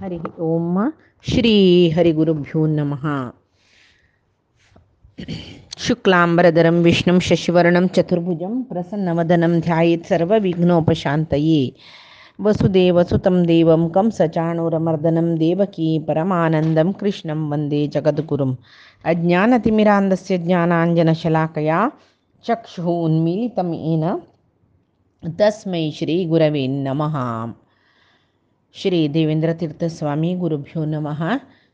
हरि ओम श्री हरिगुरुभ्यो नमः. शुक्लांबरधरं विष्णुं शशिवर्णं चतुर्भुजं प्रसन्नवदनं ध्यायेत् सर्वविघ्नोपशान्तये. वसुदेवसुतं देवं कंसचाणूरमर्दनं देवकी परमानन्दं कृष्णं वन्दे जगद्गुरुम्. अज्ञानतिमिरान्धस्य ज्ञानाञ्जनशलाकया चक्षुः उन्मीलितं येन तस्मै श्रीगुरवे नमः. श्री देवेंद्रतीर्थस्वामी गुरुभ्यो नमः.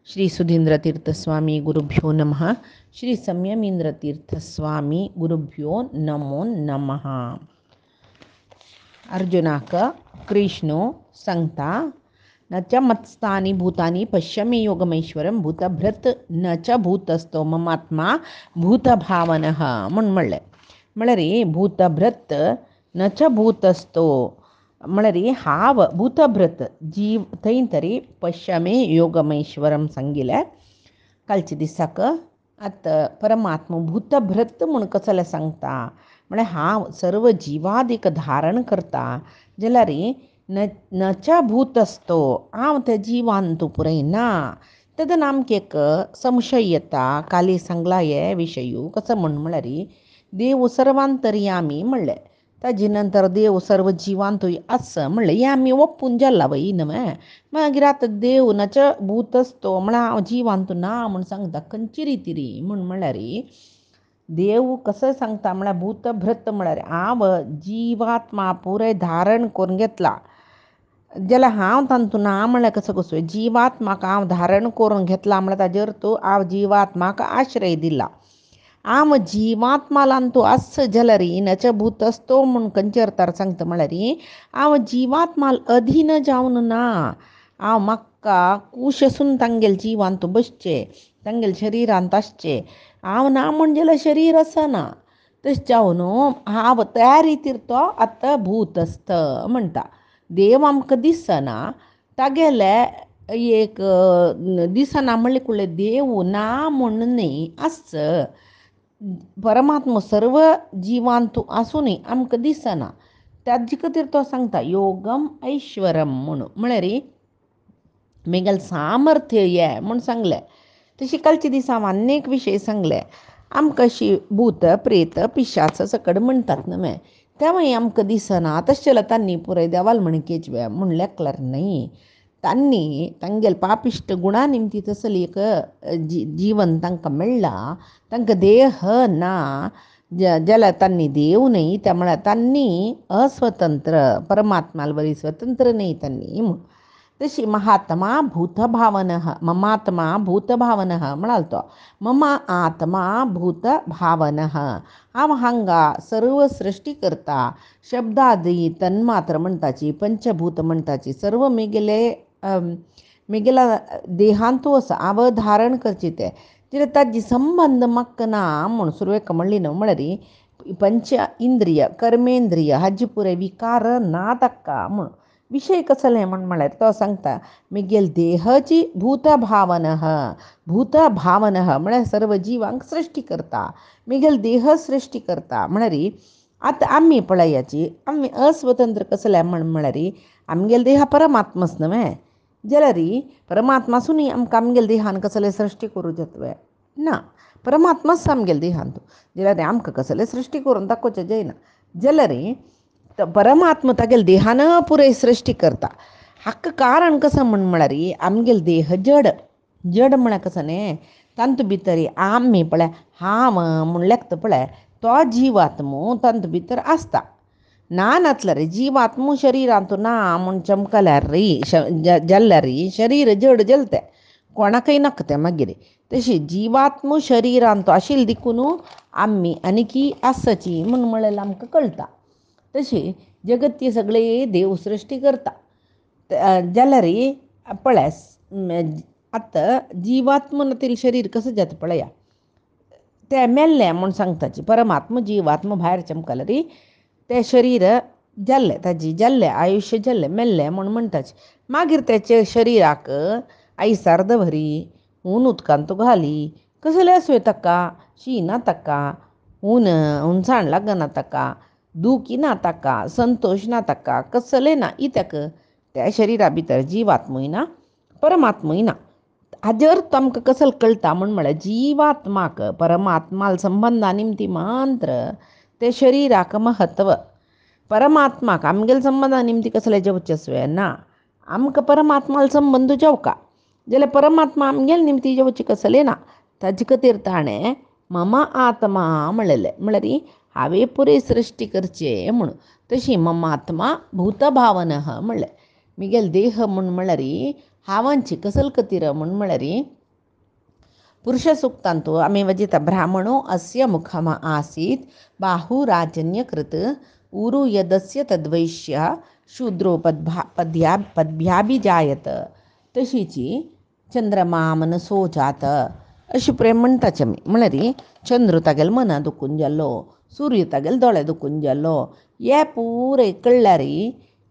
श्री सुधींद्रतीर्थस्वामी गुरुभ्यो नमः. श्री संयमींद्रतीर्थस्वामी गुरुभ्यो नमो नमः. अर्जुनाक कृष्णो सांगता न च मत्स्थानी भूतानी पश्य मे योगमेश्वरम भूतभृत न च भूतस्थो ममात्मा भूतभावनः म्हणले म्हणरी भूतभृत न च भूतस्थो म्हणरी हाव भूतभृत जीव थंय तरी पश्यमे योगमेश्वरम सांगिले कालचे दिसाक आतां परमात्मा भूतभृत म्हूण कसले सांगता म्हळ्यार हांव सर्व जिवादीक धारण करता जाल्यार न च भूतस्थो हांव त्या जिवान तूं पुरय ना. तेदन आमकां एक संशय येता. काली सांगला हे विशयू कसं म्हळ्यार देव सर्वांतर्यामी म्हणलें ताजे नंतर देव सर्व जिवांतूय आसा म्हणलें हें आमी ओपून जालां वय न्हय. मागीर आतां देव नच भूतस्थो म्हळ्यार हांव जिवांतू ना म्हूण सांगता खंयची रीती रे म्हळ्यार देव कसं सांगता म्हळ्यार भूतभृत म्हळ्यार हांव जिवात्मा पुराय धारण करून घेतला जाल्यार हांव तांतू ना म्हळ्यार कसो कसो जिवात्माक हांव धारण करून घेतला म्हळ्यार ताजेर तूं हांव जिवात्माक आश्रय दिला. हांव जिवात्मालान तूं आस जाल्यार नच भूतस्थो म्हूण खंयचेर तर सांगता म्हळ्यार हांव जिवात्माल अधीन जावन ना. हांव म्हाका कूश आसून तांगेल जिवान तूं बसचें तांगेल शरिरांत आसचें. हांव ना म्हण जाल्यार शरीर आसना. तशें जावन हांव त्या रितीर तो आतां भूतस्थ म्हणटा. देव आमकां दिसना तागेले एक दिसना म्हणले कुळ्ळे देव ना म्हण न्ही आस. परमात्मा सर्व जिवांतू आसूनय आमकां दिसना. ताजे खातीर तो सांगता योगम ऐश्वरम म्हणून म्हळ्यार मेगेल सामर्थ्य हे म्हूण सांगलें. तशी कालचे दिसा हांव आनी एक विशय सांगले. आमकां अशी भूत प्रेत पिशाच सकट म्हणटात न्हय तेव्हांय आमकां दिसना. तशें जाल्यार तांणी पुराय देवाल म्हणकेच म्हूण लेखल्यार न्हय. तांणी तांगेल पापिश्ट गुणा निमती तसली एक जीवन तांकां मेळ्ळां. तांकां देह ना जाल्यार तांणी देव न्हय त्या म्हळ्यार तांणी अस्वतंत्र परमात्माल वरी स्वतंत्र न्हय तांणी म्हूण. तशी महात्मा भूतभावनः ममात्मा भूतभावनः म्हणाल तो मम आत्मा भूतभावनः. हांव हांगा सर्व सृश्टी करता शब्दादी तन्मात्र म्हणटाची पंचभूत म्हणटाची सर्व मेगेला देहांतू आसा हांव धारण करची ते जाल्यार ताजी संबंध म्हाका ना म्हूण सुरवेक म्हणली न्हू. म्हळ्यार पंच इंद्रिय कर्मेंद्रिय हाजे पुराय विकार ना ताका म्हूण विशय कसले म्हळ्यार तो सांगता मेगेल देहची भूतभावनः. भूतभावनः म्हळ्यार सर्व जिवांक सृश्टी करता मेगेल देह सृश्टी करता. म्हळ्यार आतां आमी पळयाची आमी अस्वतंत्र कसले म्हळ्यार आमगेल देह परमात्माच न्हय जाल्यार परमात्मासूनय आमकां आमगेल देहान कसले सृश्टी करूं जातवे ना. परमात्माच आमगेल देहांत जाल्यार आमकां कसले सृश्टी करून दाखोवचें जायना. जाल्यार परमात्मा तागेल देहान पुराय सृश्टी करता. हाका कारण कसं म्हळ्यार आमगेल देह जड जड म्हळ्यार कसं न्ही तांतू भितर आमी पळय हांव म्हूण लेखता पळय तो जिवात्मो तांतू भितर आसता. ना नातल्यार जिवात्मो शरिरांतू ना म्हूण चमकल्यार जाल्यार शरीर जड जलतें कोणाकय नाका तें. मागीर तशी जिवात्मो शरिरांतू आशिल्ली देखून आमी आनीकी आसाची म्हूण म्हळ्यार आमकां कळटा. तशी जगत सगळे देव सृश्टी करता जाल्यार पळय आतां जिवात्मन तरी शरीर कसं जाता पळया तें मेल्लें म्हूण सांगताची. परमात्मा जिवात्मा भायर चमकल्यार तें शरीर जाल्लें ताजी जाल्लें आयुश्य जाल्लें मेल्लें म्हूण म्हणटाची. मागीर तेचे शरिराक आयसार दवरी ऊन उदकांत घाली कसले आसूं ताका शी ना ताका उंचाण लागना ताका दूख ना ताका संतोश ना ताका कसलें ना इत्याक त्या शरिरा भितर जिवात्मूय ना परमात्मा ना हाजे अर्थ आमकां कसलो कळटा म्हळ्यार जिवात्माक परमात्माल संबंदा निमती मात्र ते शरिराक महत्व परमात्माक आमगेल संबंदा निमती कसले जेवचे सुवे ना आमकां परमात्माल संबंद जेवका जाल्यार परमात्मा आमगेल निमती जेवची कसले ना ताजे खातीर ताणें मम आत्मा म्हणलेलें म्हळ्यार हांवें पुरे सृश्टी करचें म्हणून तशी मम आत्मा भूतभावनः म्हणलें मिगेल देह म्हळ्यार हावांची कसल खातीर म्हळ्यार पुरुष सुक्तांतू आमी वजिता ब्राह्मणो अस्य मुखम आसीत् बाहुराजन्यकृत उरु यदस्य तद्वैश्य शूद्रो पद्भ्याभिजायत तशीची चंद्रमा मनसो जात अशी प्रेम म्हणटाच आमी म्हळ्यार चंद्र तागेल मना दुखून जाल्लो सूर्य तागेले दोळे दुखून जाल्लो हे पुरे कळल्यार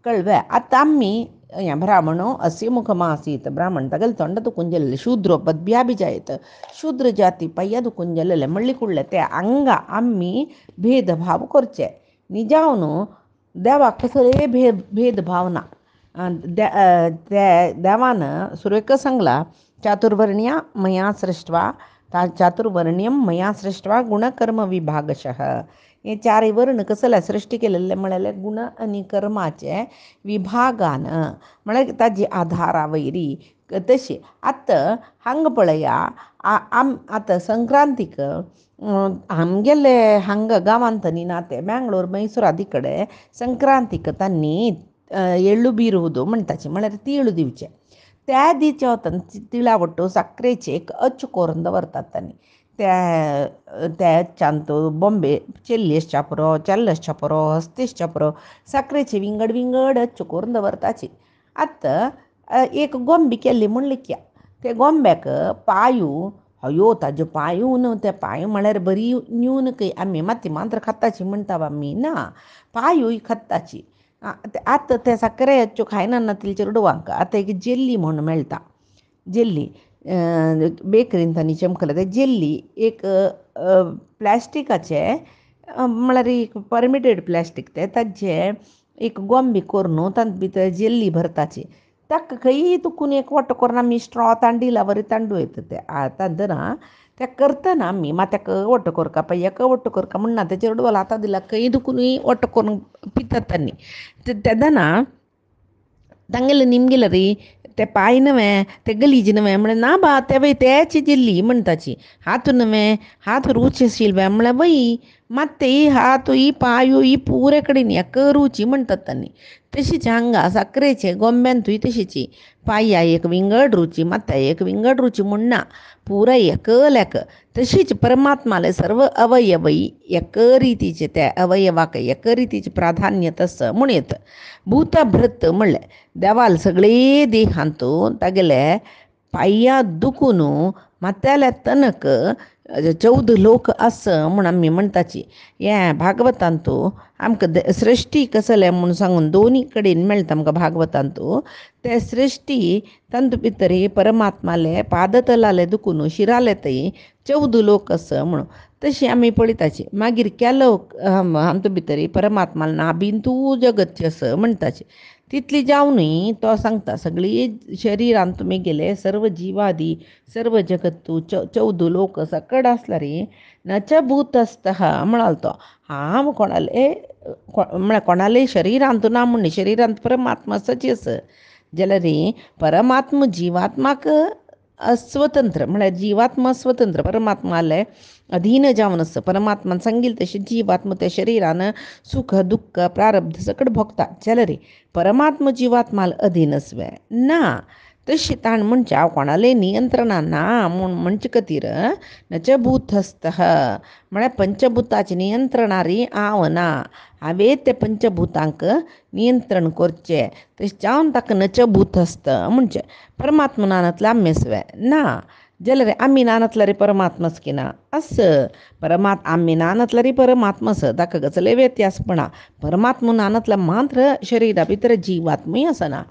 कळवे आतां आमी हें ब्राह्मणो अस्य मुखम आसीत ब्राह्मण तागेले तोंड दुखून जाल्लें शूद्र पद्भ्याभिजायत शूद्र जाती पाय्या दुखून जाल्लें म्हणली कुडलें ते हांगा आमी भेदभाव करचे निजावन देवाक कसले भेदभाव ना देवान सुरेख सांगला चातुर्वर्ण्या मया सृष्ट्वा चातुर्वर्ण्यम मया सृष्ट्वा गुणकर्म विभागशः हे चारय वर्ण कसले सृश्टी केलेले म्हळ्यार गुण आनी कर्माचे विभागान म्हळ्यार ताजी आधारा वयरी तशी आतां हांगा पळया आतां संक्रांतीक आमगेले हांगा गांवांत न्ही ना ते बेंगळूर मैसूर आदी कडेन संक्रांतीक तांणी एಳ್ಳು ಬೀರುವುದು म्हणटाचे म्हळ्यार तीळ दिवचे त्या दिवचे वतान तिळा वट्टू साखरेचे एक अच करून दवरतात तांणी त्याच्यान तो बॉम्बे चेल्लेसच्या पुरो चेल्लसच्या पुरो हस्तेसच्या पुरो साखरेचे विंगड विंगड अच करून दवरताची आतां एक गोंबी केल्ली म्हणली क्या ते गोंब्याक पांयूं अयो ताजे पांयूं ते पांयूं म्हळ्यार बरी न्यून आमी माती मात्र खाताची म्हणटा आमी ना पांयूं खाताची आतां ते साखरे अच्च्यो खायना ना तिलचे रडवांक आतां एक जेल्ली म्हूण मेळटा जेल्ली बेकरीन तांणी चमकला ते जेल्ली एक प्लास्टिकाचे म्हळ्यार एक परमिटेड प्लास्टीक ते ताजे एक गोंबी करून तांत भितर जेल्ली भरताची ताका खंय तुकून एक वट्ट करून आमी स्ट्रॉ तांडिला बरें तांडू येता ते तांदना ते करतना आमी मा ताका वट्ट करका पळय एका वट्ट करका म्हणना तेचे रडवल आतां दिला खंय दुखूनय वट्ट करून पितात तांणी तेदना तांगेले निमगेले रे ते पांय नवे ते गलीज नवे म्हळ्यार ना बा ते तेची जेल्ली म्हणटाची हात नवे हात रुची आशिल्ले म्हळ्यार वय मात ते हात ही पांय ही पुरे कडेन एक रुची म्हणटात तांणी तशीच हांगा साखरेचे गोंब्यांतूय तशीची पांया एक विंगड रुची मात्या एक विंगड रुची म्हणना पुराय एक लेक तशीच परमात्माले सर्व अवयवय एक रितीचे त्या अवयवाक एक रितीचे प्राधान्य तस म्हणत भूतभृत म्हणलें देवाल सगळे देहांतून तागेले पांया दुखून मात्याले तनक 14 लोक आस म्हूण आमी म्हणटाची हे भागवतांतू आमकां सृश्टी कसले म्हूण सांगून दोनी कडेन मेळटा आमकां भागवतांतू ते सृश्टी तांतू भितर परमात्माले पादतलाले दुखून शिराले थंय 14 लोक आस म्हणून तशी आमी पळयताची मागीर केलो आमचे भितर परमात्माल नाभिंतू जगत आस म्हणटाची तितली जावनूय तो सांगता सगळी शरिरांत तुमी गेले सर्व जिवादी सर्व जगतू 14 लोक सकड आसला रे नच भूतस्थः म्हणाल तो हांव कोणाले म्हळ्यार कोणाले शरिरांत ना म्हणून शरिरांत परमात्मा सची आस जाल्यार परमात्मा जिवात्माक स्वतंत्र म्हळ्यार जिवात्मा स्वतंत्र परमात्माले अधीन जावन आसा परमात्मान सांगिल्लें तशें जिवात्मा त्या शरिरान सुख दुख्ख प्रारब्ध सकट भोगता जाल्यार परमात्मा जिवात्माल अधीन आसवे ना तशी ताण म्हणचे हांव कोणाले नियंत्रणा ना म्हूण म्हणचे खातीर नच भूतस्थः म्हळ्यार पंचभुताचे नियंत्रणारी हांव ना हांवें ते पंचभुतांक नियंत्रण करचें तशें जावन ताका नच भूतस्थ म्हणचें परमात्मा नानतले आमी आसवे ना जाल्यार आमी नानतल्यार परमात्माच की ना आस आमी नानतल्यार परमात्मा आस ताका कसले व्यत्यासपणा परमात्मा नानतल्या मात्र शरिरा भितर जिवात्मूय आसना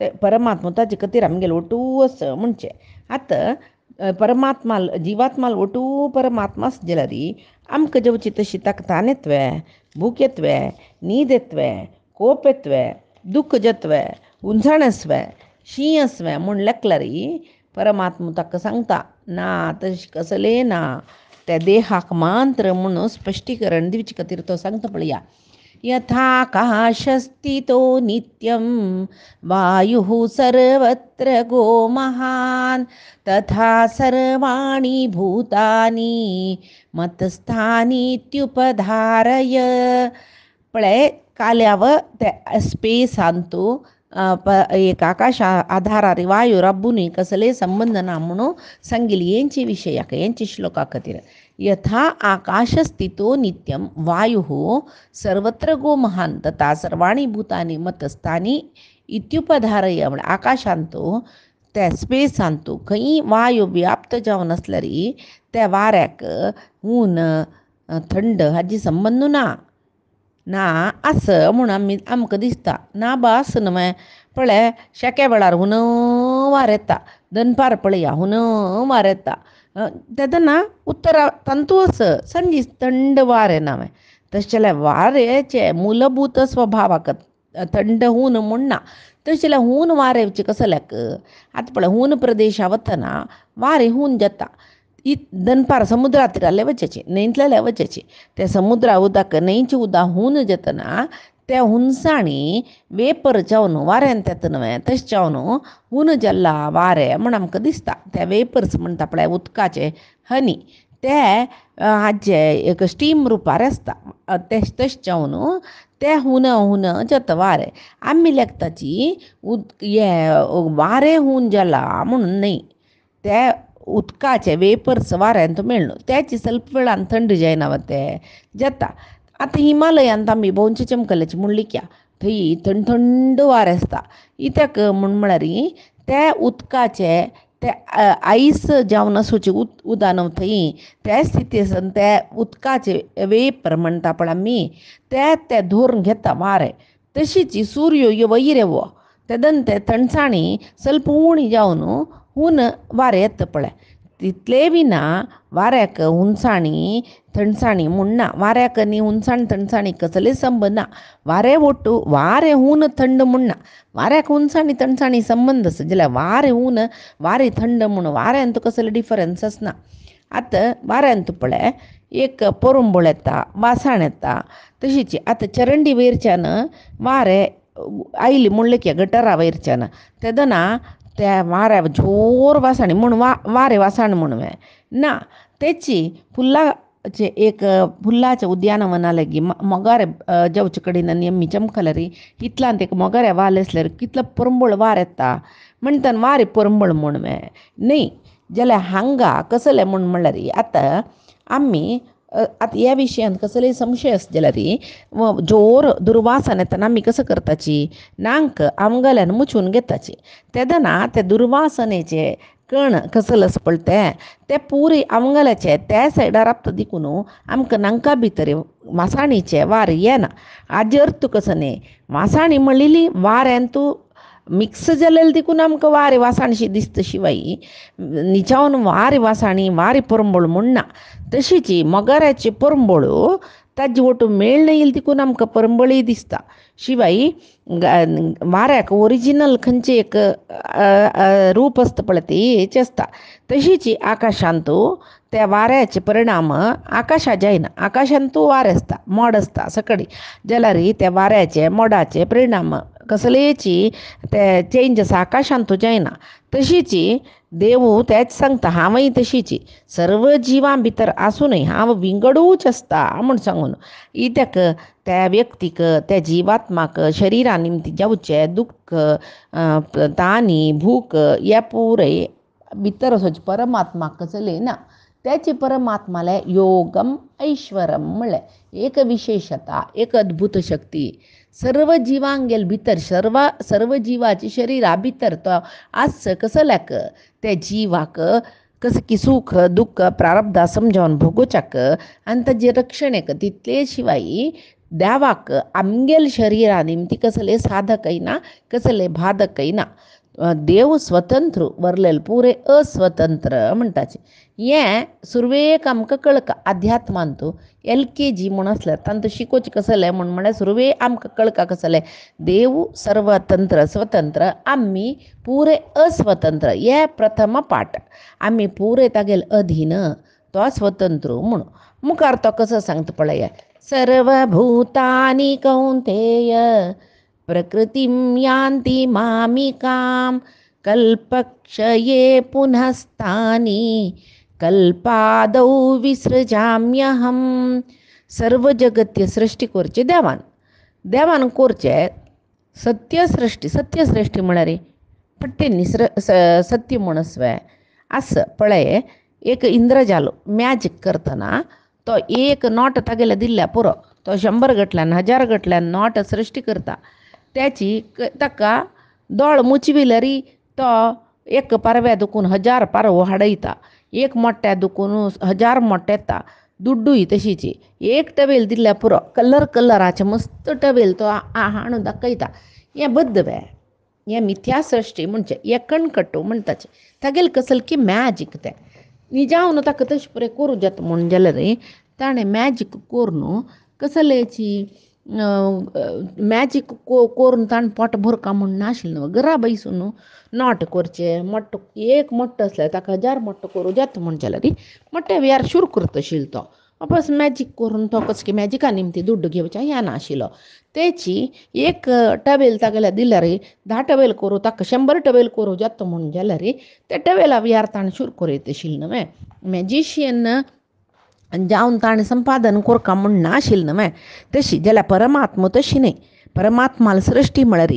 ते परमात्मा ताजे खातीर आमगेले ओटू आस म्हणचें आतां परमात्माल जिवात्माल ओटू परमात्मास जाल्यार आमकां जेवची तशी ताका तान येतवे भूक येतवे न्हीद येतवे कोप येतवे दुख्ख जतवे उंजण आसवे शिंयसवें म्हूण लेखलरी परमात्मा ताका सांगता ना तशें कसले ना त्या देहाक मात्र म्हणून स्पश्टीकरण दिवचे खातीर तो सांगता पळया यथाकाशस्थितो नित्यं वायुः सर्वत्र गो महान् तथा सर्वाणि भूतानि मत्स्थानीत्युपधारय पळय काल्यावर त्या स्पेसांतू एक आकाश आधारारी वायू रब्बुनी कसले संबंध ना म्हणून सांगिली यांची विशयाक यांची श्लोका खातीर यथा आकाशस्थितो नित्यं वायुः सर्वत्र गो महान तथा सर्वाणि भूतानि मतस्थानी इत्युपधारय म्हणजे आकाशांतू त्या स्पेसांतू खंय वायू व्याप्त जावन आसल्यारी त्या वाऱ्याक ऊन थंड हाजी संबंध ना असं म्हणून आमकां दिसता ना बास न्हय पळय शेके वेळार हुन वार येता दनपार पळया हुन वार येता तेदना उत्तरा तंतू संजी थंड वार येना तशें जाल्यार वारेचे मूलभूत स्वभावाक थंड हून म्हणना तशें जाल्यार हून वार येवचे कसल्याक आतां पळय हून प्रदेशा वतना वारें हून जाता दनपार समुद्रा तीराले वचचें न्हंयतले वचचें त्या समुद्रा उदक न्हंयचें उदक हून जेतना त्या हुनसाणी वेपर जावन वाऱ्यान तेत न्हय तशें जावन हून जाल्ला वारें म्हण आमकां दिसता त्या वेपर्स म्हणटा पळय उदकाचे हनी ते हाजे एक स्टीम रुपार आसता तशें जावन ते हून जाता वारें आमी लेखताची वारें हून जाला म्हणून न्हय ते उदकाचे वेपर्स वाऱ्यांत मेळ्ळो त्याची ಸ್ವಲ್ಪ वेळान थंड जायना ते जाता आतां हिमालयांत आमी भोंवचे चमकल्याची म्हणली क्या थंय थंड थंड वारें आसता कित्याक म्हळ्यार त्या उदकाचे ते आयस जावन आसूचे उदक न्हू थंय त्या स्थितीन ते उदकाचे वेपर म्हणटा पळय आमी ते धरून घेता वारें तशीच सूर्य वयर येवो तेदन ते थंडसाणी ಸ್ವಲ್ಪ उणी जावन हून वारें येता पळय तितले विना वाऱ्याक हुनसाणी थंडसाणी म्हणना वाऱ्याक आनी हुनसाण थंडसाणी कसले संबंद ना वारें ओट्टू वारें हून थंड म्हणना वाऱ्याक हुनसाणी थंडसाणी संबंद आसा जाल्यार वारें हून वारें थंड म्हणून वाऱ्यांत कसले डिफरन्स आसना आतां वाऱ्यांत पळय एक पोरुंबोळ येता वासाण येता तशीच आतां चरंडी वयरच्यान वारें आयली म्हणलें की गटरा वयरच्यान तेदना त्या वाऱ्या जोर वासाणी म्हूण वारें वासाण म्हणून ना तेची फुल्लाचे एक फुल्लाच्या उद्यानवना लागी मोगारे जेवचे कडेन आनी आमी चमकल्यारी इतल्यान एक मोगाऱ्या वाल आसल्यार कितलो परंबळ वार येता म्हणटा वारें परंबळ म्हूण न्हय जाल्यार हांगा कसलें म्हणल्यार आतां आमी आतां ह्या विशयान कसलेय संशय आसा जाल्यार जोर दुर्वासन येतना आमी कसो करताची नांक आमगल्यान मुचून घेताची तेदना ते दुर्वासनेचे कण कसले आसा पळय ते पुरी आमगल्याचे त्या सायडार आपता देखून आमकां नांका भितर वासाणीचे वार येना हाजे अर्थ कसो न्ही वासाणी म्हणलेली वाऱ्यांतू मिक्स जालेले देखून आमकां वारें वासाणशी दिसता शिवाय न्हिचावन वारें वासाणी वारें परंबळ म्हणना तशीच मोगाऱ्याची परंबळू ताजे वटू मेळ येयली देखून आमकां परंबळी दिसता शिवाय वाऱ्याक ओरिजिनल खंयचे एक रूप आसता पळय तेची आसता तशीच आकाशांतू त्या वाऱ्याचे परिणाम आकाशा जायना आकाशांतू वारें आसता मोड आसता सकडी जाल्यार त्या वाऱ्याचे मोडाचे परिणाम कसलेची ते चेंज आसा आकाशांतू जायना तशीच देवू तेच सांगता हांवय तशीच सर्व जिवां भितर आसूनय हांव विंगडूच आसता म्हूण सांगून कित्याक त्या व्यक्तीक त्या जिवात्माक शरिरा निमती जावचे दुख्ख तानी भूक हे पुरे भितर वचोवचे परमात्माक कसले ना त्याचे परमात्माले योगम ऐश्वरम म्हणलें एक विशेषता एक अद्भुत शक्ती सर्व जिवांगेल भितर सर्व जिवाची शरिरा भितर तो आस कसल्याक त्या जिवाक कसं की सुख दुःख प्रारब्धा समजावन भोगोवच्याक आनी ताजे रक्षणेक तितले शिवाय देवाक आमगेल शरिरा निमती कसले साधकय ना कसले बाधकय ना देव स्वतंत्र वरलेले पुरे अस्वतंत्र म्हणटाचे हें सुरवेक आमकां कळका अध्यात्मांतू LKG म्हूण आसलें तांतू शिकोवचें कसलें म्हळ्यार सुरवे आमकां कळका कसलें देव सर्वतंत्र स्वतंत्र आमी पुरे अस्वतंत्र हे प्रथम पाठ आमी पुरे तागेल अधीन तो स्वतंत्र म्हूण मुखार तो कसो सांगता पळय सर्वभूतानि कौंतेय प्रकृतिं यान्ति मामिकां कल्पक्षये पुनस्तानि कल्पादौ विसृजाम्यहम सर्व जगत्य सृष्टी करचे देवान करचे सत्यसृष्टी म्हळ्यार पट्टे सत्य म्हणसवे असं पळय एक इंद्रजालो मॅजिक करतना तो एक नोट तागेले दिल्ल्या पुरो तो 100 गटल्यान 1000 गटल्यान नोट सृष्टी करता त्याची ताका दोळ मुचविल्यारी तो एक पारव्या दुखून 1000 पारवो हाडयता एक मोठ्या दुखून 1000 मोठे येता दुड्डूय तशीची एक टवेल दिल्ल्या पुरो कलराचे मस्त टवेल तो हाडून दाखयता हें बद्दवे हें मिथ्या सृष्टी म्हणजे हें कणकट्टू म्हणटाचे तागेले कसल की मॅजीक तें निजावन ताका तशें पुरे करूं जाता म्हूण जाल्यार ताणें मॅजीक करून कसलेची मॅजीक करून ताणें पोट भरका म्हूण नाशिल्लें न्हू घरा बसून नोट करचें मोट्टो एक मोट्टो आसल्यार ताका 1000 मोट्टो करूं जाता म्हूण जाल्यार मोट्या वेळार शुरू करता आशिल्लो तो वापस मॅजीक करून तो कसो की मॅजिका निमती दुड्ड घेवचें हें नाशिल्लो तेची एक टवेल तागेल्या दिल्यार 10 टवेल करूं ताका 100 टवेल करूं जाता म्हूण जाल्यार त्या टवेला वेळार ताणें शुरू करीत आशिल्लो न्हय मॅजिशियन जावन ताणें संपादन करता म्हूण नाशिल्लें न्हय तशी जाल्यार परमात्मा तशी न्हय परमात्माला सृष्टी म्हळ्यार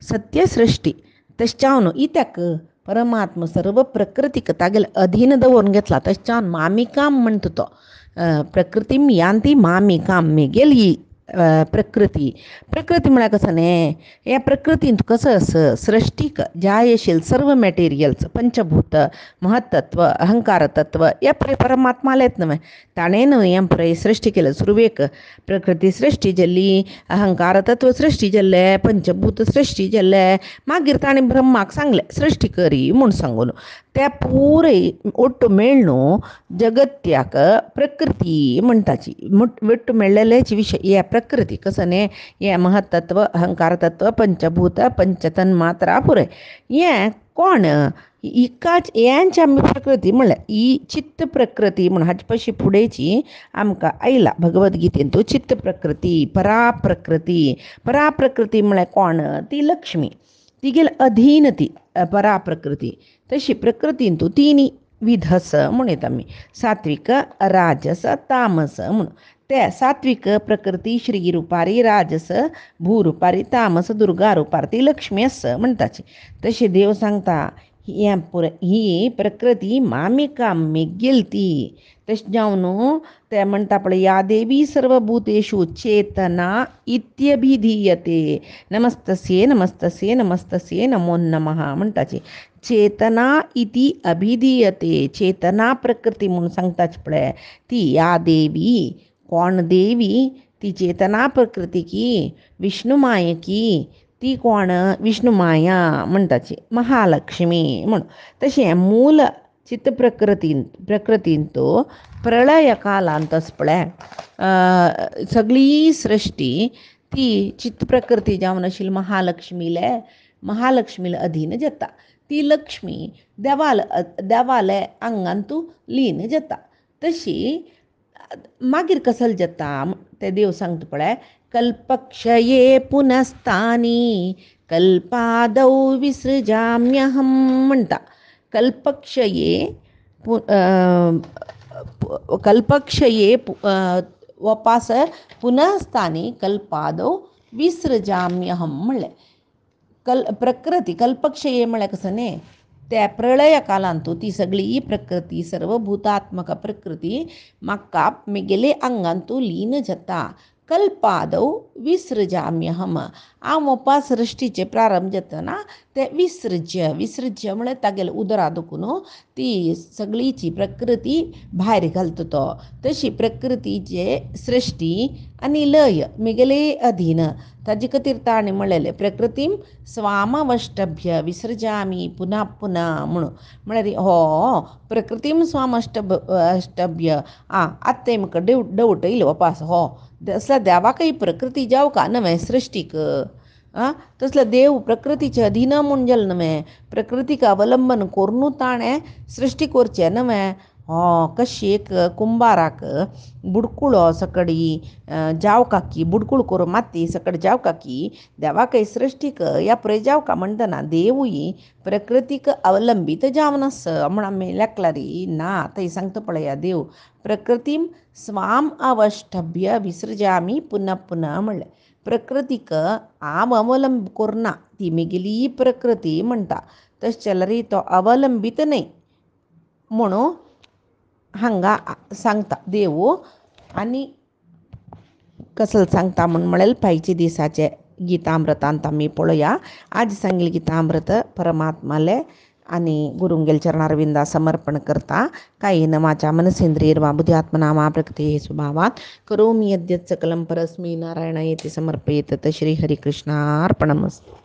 सत्य सृष्टी तशें जावन इत्याक परमात्मा सर्व प्रकृतीक तागेले अधीन दवरून घेतला तशें जावन मामिकाम म्हणटा तो प्रकृतीम यांती मामिकाम मेगेली प्रकृती म्हळ्यार कसो न्ही ह्या प्रकृतींत कसो सृष्टीक जाय आशिल्ले सर्व मॅटेरियल्स पंचभूत महत्तत्व अहंकार तत्व हे पळय परमात्मालेच न्हय ताणें हें पळय सृश्टी केलें सुरवेक प्रकृती सृश्टी जाल्ली अहंकार तत्व सृश्टी जाल्लें पंचभूत सृश्टी जाल्लें मागीर ताणें ब्रह्माक सांगलें सृश्टी करी म्हूण सांगून त्या पुरे ಒಟ್ಟು मेळणू जगत्याक प्रकृती म्हणटाची ಒಟ್ಟು मेळ्ळेलेच विशय हे प्रकृती कसं न्ही हें महत्तत्व अहंकार तत्व पंचभूत पंचतन्मात्रा पुरे हें कोण इकाच यांची आमी प्रकृती म्हणल्यार ही चित्त प्रकृती म्हण हाचे पयशी फुडेंची आमकां आयला भगवद्गीतेंत चित्त प्रकृती पराप्रकृती म्हळ्यार कोण ती लक्ष्मी तिगेल अधीन ती पराप्रकृती तशी प्रकृतीन तू 3 विधस म्हणत आमी सात्विक राजस तामस म्हणून ते सात्विक प्रकृती श्री रुपारी राजस भूरुपारी तामस दुर्गा रुपार ती लक्ष्मी आस म्हणटाची तशी देव सांगता ही प्रकृती मामिका मेगेल ती तशें जावन ते म्हणटा पळय या देवी सर्वभूतेषु चेतना इत्यभिधीयते नमस्तस्ये नमो नमः म्हणटाची चेतना इति अभिधीयते चेतना प्रकृती म्हणून सांगताच पळय ती या देवी कोण देवी ती चेतना प्रकृती की विष्णुमाय की ती कोण विष्णुमाया म्हणटाची महालक्ष्मी म्हणून तशें मूल चित्त प्रकृतीन तो प्रलय कालांत पळय सगळी सृष्टी ती चित्त प्रकृती जावन आशिल्ली महालक्ष्मीले अधीन जाता ती लक्ष्मी देवाले अंगान तूं लीन जाता तशी मागीर कसले जाता ते देव सांगता पळय कल्पक्षये पुनस्तानी कल्पादौ विसृजाम्यहम म्हणटा कल्पक्षये वपास पुनस्तानी कल्पादौ विसृजाम्यहम म्हणलें प्रकृती कल्पक्षये म्हळ्यार कसं न्ही त्या प्रलय कालांतू ती सगळी प्रकृती सर्वभूतात्मक प्रकृती म्हाका म्हगेले अंगांतू लीन जाता कल्पादौ विसृजाम्यहम हांव वपास सृश्टीचे प्रारंभ जातना ते विसृज्य म्हळ्यार तागेले उदरा दुखून ती सगळीची प्रकृती भायर घालता तो तशी प्रकृतीचे सृश्टी आनी लय म्हगेले अधीन ताजी ताणे म्हळेले प्रकृतीम स्वामवष्टभ्य विसृजामी पुन्हा पुन्हा म्हणून म्हळ्यार हो प्रकृतीम अष्टभ्य आत्ते म्हाका डावट येयलो वापास हो असल्या देवाकय प्रकृती जावका न्हय सृश्टीक तसलं देव प्रकृतीचे अधीन म्हूण गेल न्हय प्रकृतीक अवलंबन करून ताणें सृश्टी करचें न्हय कशी एक कुंभाराक बुडकुळो सकडी जावका की बुडकुळ करून माती सकड जावका की देवाकय सृश्टीक या पळय जावका म्हणटना देवूय प्रकृतीक अवलंबीत जावनस म्हण आमी लेखलारी ना थंय सांगता पळया देव प्रकृतीम स्वाम अवष्टभ्य विसृजामी पुनः पुनः म्हणलें प्रकृतीक हांव अवलंब करना ती मिगिली प्रकृती म्हणटा तशें जाल्यार तो अवलंबीत न्हय म्हणून हांगा सांगता देव आनी कसलं सांगता म्हळ्यार पायचे दिसाचे गीतामृतांत आमी पळोवया आज सांगिल्लें गीतामृत परमात्माले आनी गुरुंगेल चरणारविंदा समर्पण करता कायेन वाचा मनसेंद्रियर्वा बुद्ध्यात्मना वा प्रकृते स्वभावात् करोमि यद्यत् सकलं परस्मै नारायणायेति समर्पयेत् श्रीहरिकृष्णार्पणमस्तु.